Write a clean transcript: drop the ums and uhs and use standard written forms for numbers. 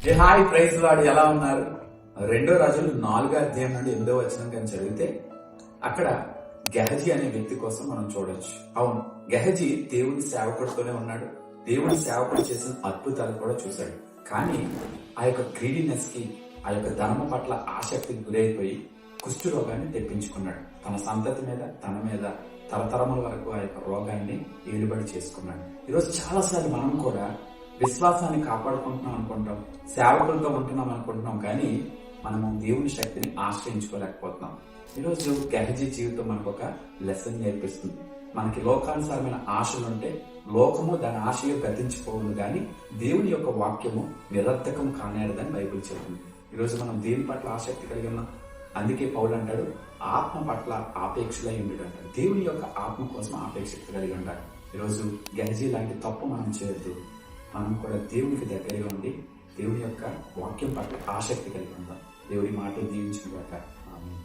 Hi praise lord, ఎలా ఉన్నారు? 2 రాజులు 4వ అధ్యాయం నుండి 8వ వచనం కానీ చదివితే అక్కడ గెహజీ అనే వ్యక్తి కోసం మనం చూడొచ్చు. అవును, గెహజీ దేవుడి సేవకుడితోనే ఉన్నాడు. దేవుడి సేవకుడు చేసిన అద్భుతాలు కూడా చూశాడు. కానీ ఆ యొక్క గ్రీడీనెస్ కి, ఆ యొక్క ధనము పట్ల ఆసక్తికి గురైపోయి కుష్టు రోగాన్ని తెప్పించుకున్నాడు. తన సంతతి మీద, తన మీద తరతరముల వరకు ఆ యొక్క రోగాన్ని ఏలుబడి చేసుకున్నాడు. ఈరోజు చాలాసార్లు మనం కూడా విశ్వాసాన్ని కాపాడుకుంటున్నాం అనుకుంటాం, సేవకులతో ఉంటున్నాం అనుకుంటున్నాం, కానీ మనము దేవుని శక్తిని ఆశ్రయించుకోలేకపోతున్నాం. ఈరోజు గెహజీ జీవితం మనకు ఒక లెసన్ నేర్పిస్తుంది. మనకి లోకానుసారమైన ఆశలుంటే లోకము దాని ఆశలు గతించిపోవును, కానీ దేవుని యొక్క వాక్యము నిరర్థకం కానేరదని బైబిల్ చెప్తుంది. ఈరోజు మనం దేవుని పట్ల ఆసక్తి కలిగి ఉన్నాం. అందుకే పౌలు అంటాడు, ఆత్మ పట్ల ఆపేక్షలై ఉండడు అంటాడు. దేవుని యొక్క ఆత్మ కోసం ఆపేక్షత కలిగి ఉంటాడు. ఈరోజు గెహజీ లాంటి తప్పు మనం చేయొద్దు. మనం కూడా దేవునికి దగ్గరగా ఉండి దేవుని యొక్క వాక్యం పట్ల ఆసక్తి కలిగి ఉంటాం. దేవుడి మాటలు దీవించుగాక. ఆమేన్.